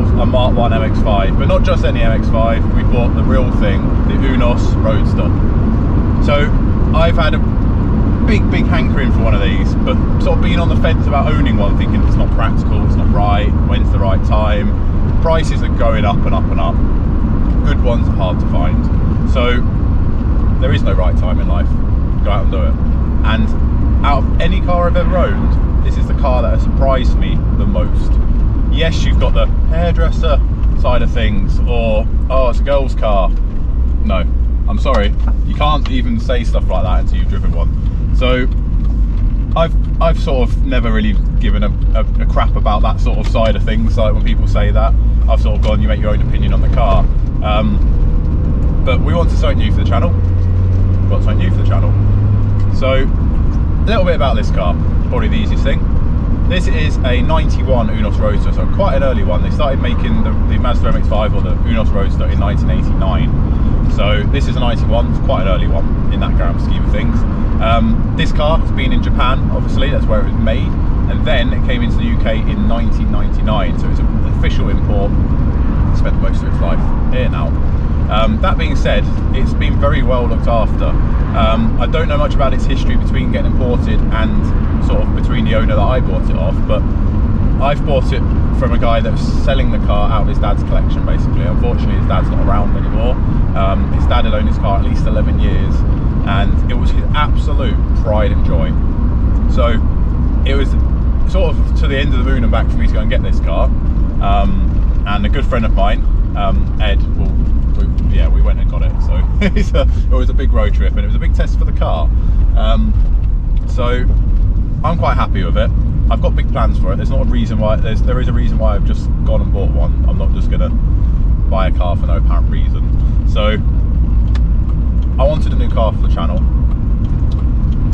ourselves a Mark 1 MX5, but not just any MX5, we bought the real thing, the Eunos Roadster. So I've had a big hankering for one of these, but sort of being on the fence about owning one, thinking it's not practical, it's not right, when's the right time. Prices are going up and up and up. Good ones are hard to find. So there is no right time in life. Go out and do it. And out of any car I've ever owned, this is the car that has surprised me the most. Yes, you've got the hairdresser side of things, or oh, it's a girl's car. No, I'm sorry, you can't even say stuff like that until you've driven one. So I've sort of never really given a crap about that sort of side of things. Like when people say that, I've sort of gone, you make your own opinion on the car. But we wanted something new for the channel. We've got something new for the channel. So a little bit about this car, probably the easiest thing. This is a 91 Eunos Roadster, so quite an early one. They started making the Mazda MX5 or the Eunos Roadster in 1989. So this is a 91, it's quite an early one in that grand scheme of things. This car has been in Japan, obviously, that's where it was made. And then it came into the UK in 1999, so it's an official import. It spent most of its life here now. That being said, it's been very well looked after. I don't know much about its history between getting imported and sort of between the owner that I bought it off, but I've bought it from a guy that was selling the car out of his dad's collection, basically. Unfortunately, his dad's not around anymore. His dad had owned his car at least 11 years, and it was his absolute pride and joy. So it was sort of to the end of the moon and back for me to go and get this car. And a good friend of mine, Ed, we went and got it. So it was a big road trip, and it was a big test for the car. So I'm quite happy with it. I've got big plans for it. There's not a reason why. There is a reason why I've just gone and bought one. I'm not just gonna buy a car for no apparent reason. So I wanted a new car for the channel,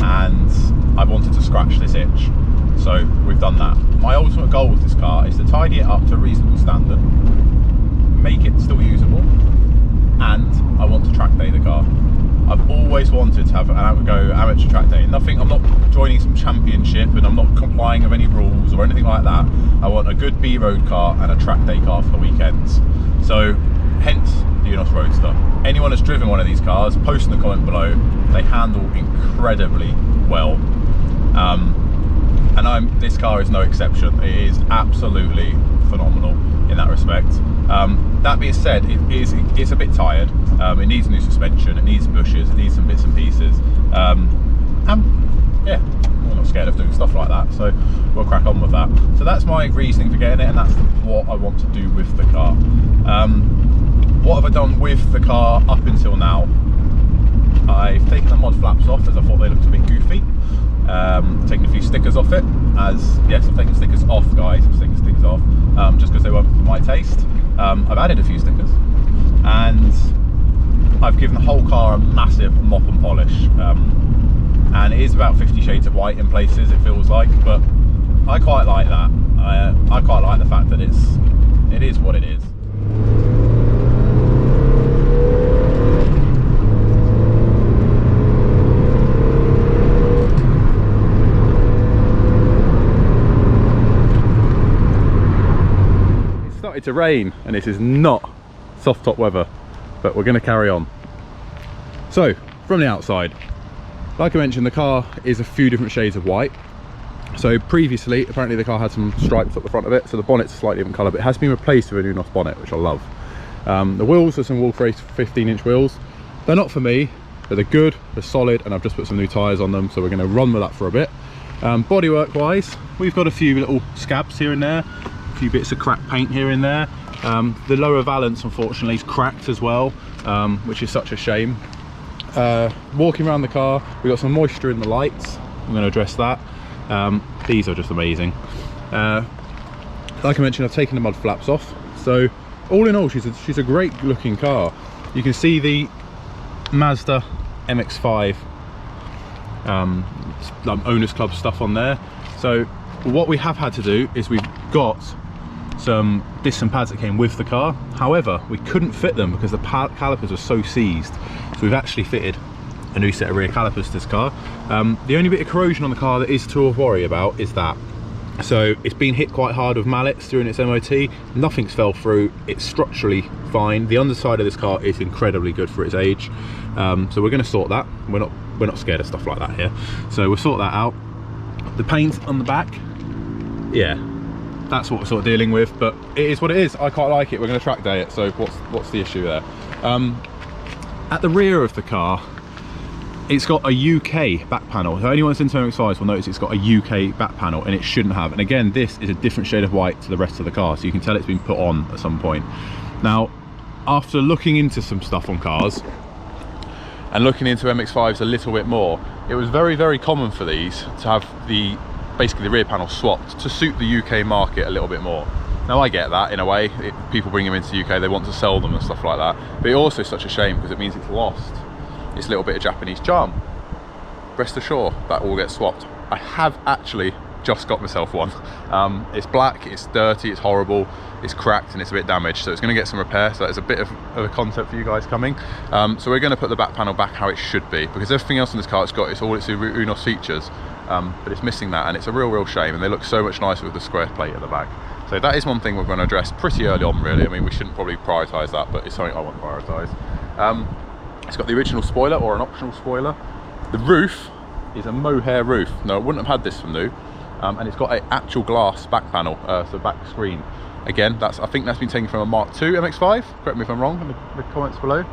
and I wanted to scratch this itch. So we've done that. My ultimate goal with this car is to tidy it up to a reasonable standard, make it still usable, and I want to track day the car. I've always wanted to have an amateur track day. I'm not joining some championship, and I'm not complying with any rules or anything like that. I want a good B road car and a track day car for the weekends. So hence the Eunos Roadster. Anyone that's driven one of these cars, post in the comment below. They handle incredibly well. And this car is no exception. It is absolutely phenomenal in that respect. That being said, it's a bit tired. It needs new suspension, it needs bushes, it needs some bits and pieces. And yeah, I'm not scared of doing stuff like that, so we'll crack on with that. So that's my reasoning for getting it, and that's what I want to do with the car. What have I done with the car up until now? I've taken the mod flaps off as I thought they looked a bit goofy. Taken a few stickers off it, yes, I've taken stickers off, guys. I'm taking stickers off just because they weren't for my taste. I've added a few stickers, and I've given the whole car a massive mop and polish. And it is about 50 shades of white in places, it feels like, but I quite like that. I quite like the fact that it is what it is. To rain, and this is not soft top weather, but we're going to carry on. So from the outside, like I mentioned, the car is a few different shades of white. So previously, apparently the car had some stripes up the front of it, so the bonnet's a slightly different colour, but it has been replaced with a Eunos bonnet, which I love. The wheels are some Wolf Race 15-inch wheels. They're not for me, but they're good, they're solid, and I've just put some new tyres on them, so we're going to run with that for a bit. Bodywork wise, we've got a few little scabs here and there, a few bits of cracked paint here and there. The lower valance unfortunately is cracked as well, which is such a shame. Walking around the car, we've got some moisture in the lights. I'm going to address that. These are just amazing. Like I mentioned, I've taken the mud flaps off, so all in all she's a great looking car. You can see the Mazda MX5 owners club stuff on there. So what we have had to do is we've got some discs and pads that came with the car. However, we couldn't fit them because the calipers were so seized, so we've actually fitted a new set of rear calipers to this car. The only bit of corrosion on the car that is to worry about is that So it's been hit quite hard with mallets during its MOT. Nothing's fell through. It's structurally fine. The underside of this car is incredibly good for its age. So we're going to sort that. We're not scared of stuff like that here. So we'll sort that out. The paint on the back, yeah, that's what we're sort of dealing with. But it is what it is. I quite like it. We're going to track day it. So what's the issue there? At the rear of the car, it's got a UK back panel. So anyone that's into MX5s will notice it's got a UK back panel, and it shouldn't have. And again, this is a different shade of white to the rest of the car, so you can tell it's been put on at some point. Now, after looking into some stuff on cars and looking into MX5s a little bit more, it was very, very common for these to have basically the rear panel swapped to suit the UK market a little bit more. Now I get that in a way. People bring them into the UK, they want to sell them and stuff like that. But it's also such a shame because it means it's lost its little bit of Japanese charm. Rest assured that will get swapped. I have actually just got myself one. It's black, it's dirty, it's horrible, it's cracked and it's a bit damaged, so it's going to get some repair. So there's a bit of a concept for you guys coming. So we're going to put the back panel back how it should be, because everything else in this car it's got, it's all its Eunos features, but it's missing that, and it's a real shame, and they look so much nicer with the square plate at the back. So that is one thing we're going to address pretty early on, really. I mean, we shouldn't probably prioritise that, but it's something I want to prioritise. It's got the original spoiler or an optional spoiler. The roof is a mohair roof. No, it wouldn't have had this from new. And it's got an actual glass back panel, so back screen. Again, I think that's been taken from a Mark II MX5. Correct me if I'm wrong in the comments below.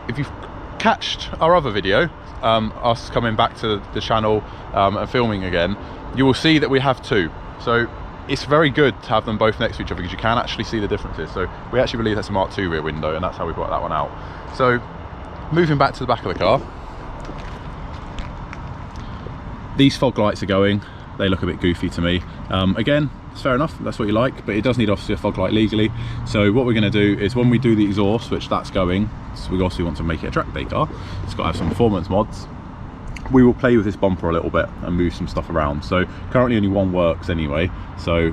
If you've catched our other video, us coming back to the channel and filming again, you will see that we have two. So it's very good to have them both next to each other because you can actually see the differences. So we actually believe that's a Mark II rear window, and that's how we brought that one out. So moving back to the back of the car, these fog lights are going. They look a bit goofy to me. Again, it's fair enough, that's what you like, but it does need obviously a fog light legally. So what we're going to do is when we do the exhaust, which that's going, so we also want to make it a track day car, it's got to have some performance mods. We will play with this bumper a little bit and move some stuff around. So currently only one works anyway, so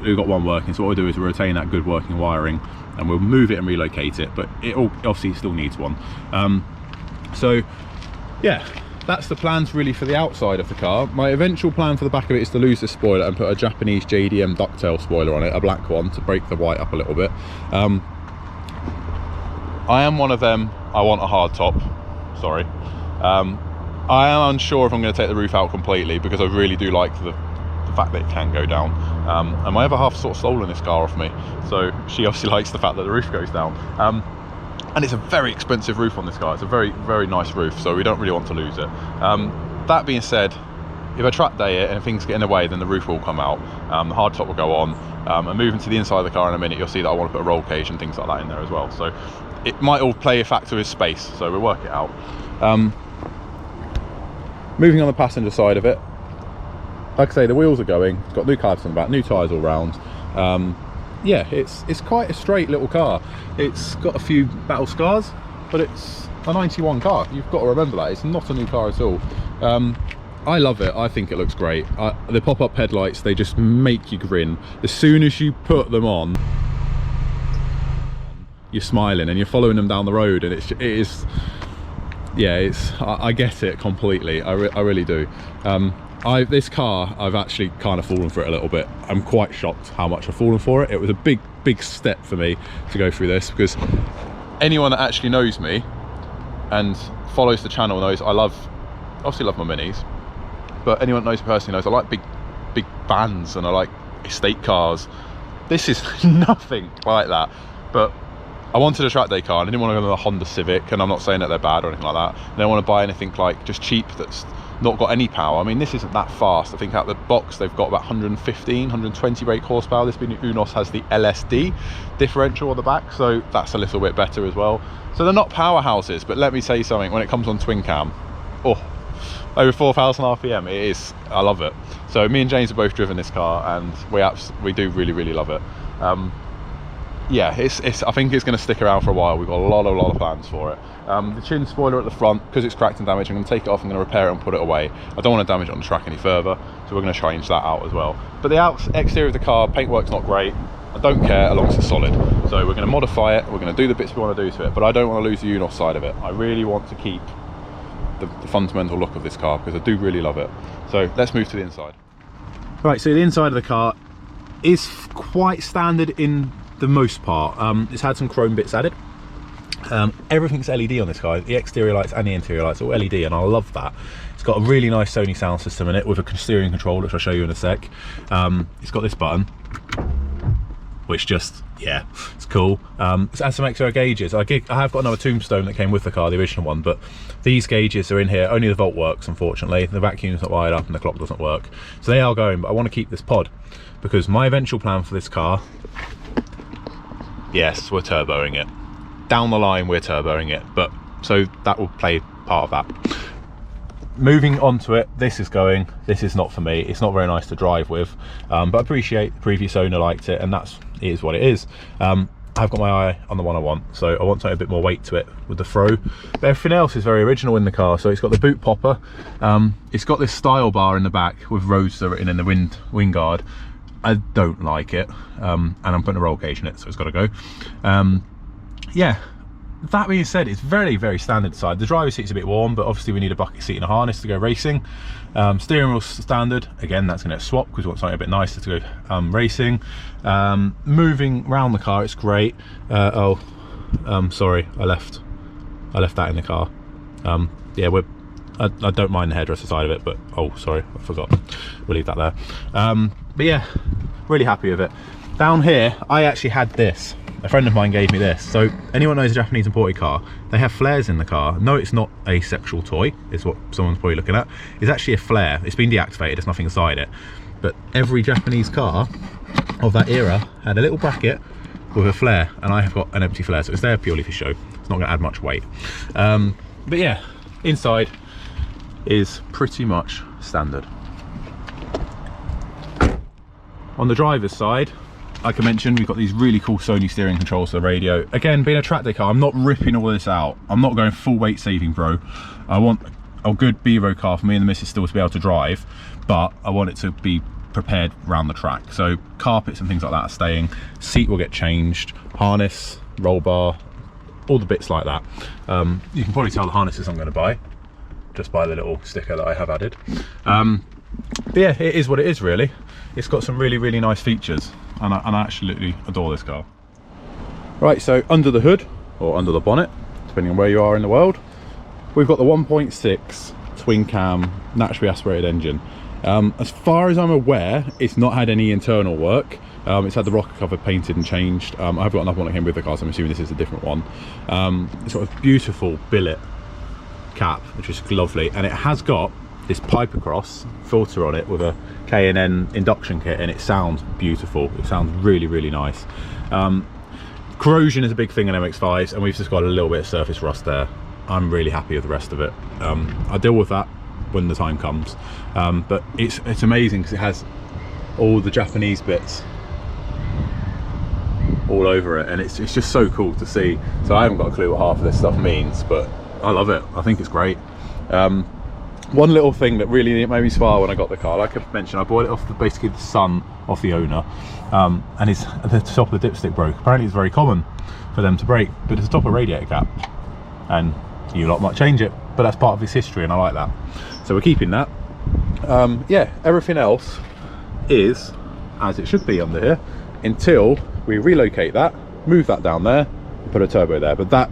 we've got one working. So what we'll do is we'll retain that good working wiring and we'll move it and relocate it, but it obviously still needs one. So yeah, that's the plans really for the outside of the car. My eventual plan for the back of it is to lose the spoiler and put a Japanese JDM ducktail spoiler on it, a black one, to break the white up a little bit. I am one of them, I want a hard top, sorry. I am unsure if I'm going to take the roof out completely because I really do like the fact that it can go down. And my other half sort of stolen this car off me, so she obviously likes the fact that the roof goes down. And it's a very expensive roof on this car. It's a very nice roof, so we don't really want to lose it. That being said, if I track day it and things get in the way, then the roof will come out, the hard top will go on, and moving to the inside of the car in a minute, you'll see that I want to put a roll cage and things like that in there as well. So it might all play a factor with space, so we'll work it out. Moving on the passenger side of it, like I say, the wheels are going, it's got new calves on the back, new tyres all round. Yeah, it's quite a straight little car. It's got a few battle scars, but it's a 91 car. You've got to remember that. It's not a new car at all. I love it. I think it looks great. The pop-up headlights, they just make you grin. As soon as you put them on, you're smiling and you're following them down the road, and it is, yeah, I get it completely. I really do. This car, I've actually kind of fallen for it a little bit. I'm quite shocked how much I've fallen for it. It was a big step for me to go through this, because anyone that actually knows me and follows the channel knows I obviously love my minis, but anyone that knows me personally knows I like big vans and I like estate cars. This is nothing like that, but I wanted a track day car and I didn't want to go with a Honda Civic, and I'm not saying that they're bad or anything like that. I don't want to buy anything like just cheap that's not got any power. I mean, this isn't that fast. I think out the box they've got about 115, 120 brake horsepower. This being Eunos has the LSD differential on the back, so that's a little bit better as well. So they're not powerhouses, but let me say something, when it comes on twin cam, oh, over 4,000 RPM, it is, I love it. So me and James have both driven this car and we do really love it. Yeah, I think it's going to stick around for a while. We've got a lot of plans for it. The chin spoiler at the front, because it's cracked and damaged, I'm going to take it off, I'm going to repair it and put it away. I don't want to damage it on the track any further, so we're going to change that out as well. But the exterior of the car, paintwork's not great. I don't care as long as it's solid. So we're going to modify it, we're going to do the bits we want to do to it, but I don't want to lose the Eunos side of it. I really want to keep the fundamental look of this car, because I do really love it. So let's move to the inside. Right, so the inside of the car is quite standard in the most part. It's had some chrome bits added. Everything's LED on this car, the exterior lights and the interior lights are all LED, and I love that. It's got a really nice Sony sound system in it with a steering control, which I'll show you in a sec. It's got this button, which just, yeah, it's cool. It has some extra gauges. I have got another tombstone that came with the car, the original one, but these gauges are in here. Only the volt works, unfortunately. The vacuum's not wired up and the clock doesn't work. So they are going, but I want to keep this pod because my eventual plan for this car, yes, we're turboing it. Down the line, we're turboing it, but so that will play part of that. Moving on to it, this is not for me. It's not very nice to drive with, but I appreciate the previous owner liked it, and it is what it is. I've got my eye on the one I want, so I want something a bit more weight to it with the throw. But everything else is very original in the car. So it's got the boot popper, it's got this style bar in the back with Roadster written in the wind guard. I don't like it, and I'm putting a roll cage in it, so it's got to go. Yeah, that being said, it's very, very standard side. The driver's seat's a bit warm, but obviously we need a bucket seat and a harness to go racing. Steering wheel's standard. Again, that's going to swap because we want something a bit nicer to go racing. Moving around the car, it's great. Sorry, I left that in the car. Yeah, I don't mind the hairdresser side of it, but oh, sorry, I forgot. We'll leave that there. But yeah, really happy with it. Down here, I actually had this. A friend of mine gave me this. So anyone knows a Japanese imported car, they have flares in the car. No, it's not a sexual toy, is what someone's probably looking at. It's actually a flare. It's been deactivated, there's nothing inside it. But every Japanese car of that era had a little bracket with a flare, and I have got an empty flare, so it's there purely for show. It's not going to add much weight. But yeah, inside is pretty much standard. On the driver's side, like I mentioned, we've got these really cool Sony steering controls for the radio. Again, being a track day car, I'm not ripping all this out. I'm not going full weight saving, bro. I want a good B-road car for me and the missus still to be able to drive, but I want it to be prepared around the track. So carpets and things like that are staying. Seat will get changed, harness, roll bar, all the bits like that. You can probably tell the harnesses I'm going to buy just by the little sticker that I have added. But yeah, it is what it is really. It's got some really, really nice features, and I absolutely adore this car. Right, so under the hood, or under the bonnet, depending on where you are in the world, we've got the 1.6 twin cam naturally aspirated engine. As far as I'm aware, it's not had any internal work. It's had the rocker cover painted and changed. I've got another one that came with the car, so I'm assuming this is a different one. It's got a beautiful billet cap, which is lovely, and it has got this pipe across filter on it with a K&N induction kit, and it sounds beautiful. It sounds really, really nice. Corrosion is a big thing in MX5s, and we've just got a little bit of surface rust there. I'm really happy with the rest of it. I'll deal with that when the time comes, but it's amazing because it has all the Japanese bits all over it, and it's just so cool to see. So I haven't got a clue what half of this stuff means, but I love it. I think it's great. One little thing that really made me smile when I got the car, like I mentioned, I bought it off basically the son of the owner, and it's at the top of the dipstick broke. Apparently it's very common for them to break, but it's the top of a radiator cap, and you lot might change it, but that's part of its history, and I like that. So we're keeping that. Yeah, everything else is as it should be under here until we relocate that, move that down there, and put a turbo there. But that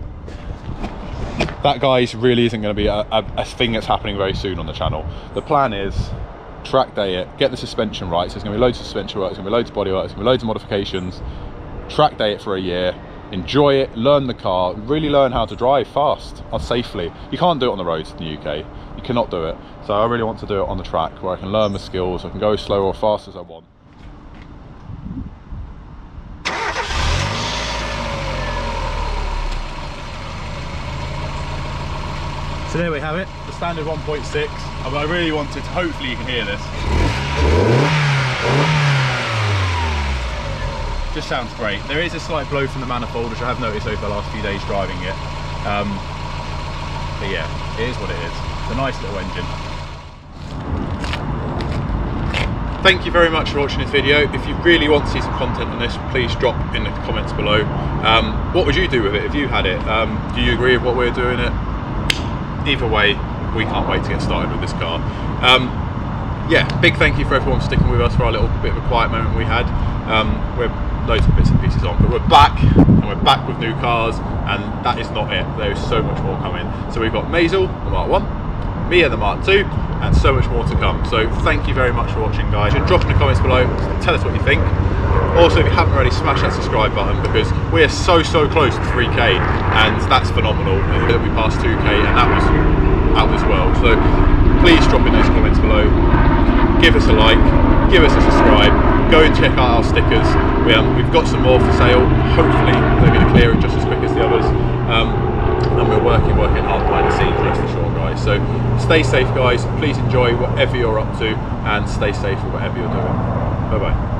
guys really isn't going to be a thing that's happening very soon on the channel. The plan is track day it, get the suspension right. So there's going to be loads of suspension work, there's going to be loads of body work, there's going to be loads of modifications. Track day it for a year, enjoy it, learn the car, really learn how to drive fast and safely. You can't do it on the roads in the UK, you cannot do it. So I really want to do it on the track where I can learn the skills, I can go as slow or fast as I want. So there we have it, the standard 1.6. I really wanted to, hopefully you can hear this. Just sounds great. There is a slight blow from the manifold, which I have noticed over the last few days driving it. But yeah, it is what it is. It's a nice little engine. Thank you very much for watching this video. If you really want to see some content on this, please drop in the comments below. What would you do with it if you had it? Do you agree with what we're doing it? Either way, we can't wait to get started with this car. yeah, big thank you for everyone sticking with us for our little bit of a quiet moment we had. We're loads of bits and pieces on, but we're back, and we're back with new cars, and that is not it. There is so much more coming. So we've got Maisel, the Mark 1, Mia, the Mark 2, and so much more to come. So thank you very much for watching, guys. Drop in the comments below, tell us what you think. Also, if you haven't already, smash that subscribe button, because we are so close to 3k, and that's phenomenal. That we passed 2k, and that was out as well. So please drop in those comments below, give us a like, give us a subscribe, go and check out our stickers. We've got some more for sale. Hopefully they're going to clear it just as quick as the others, and we're working hard behind the scenes, rest assured, guys. So stay safe, guys. Please enjoy whatever you're up to, and stay safe with whatever you're doing. Bye bye.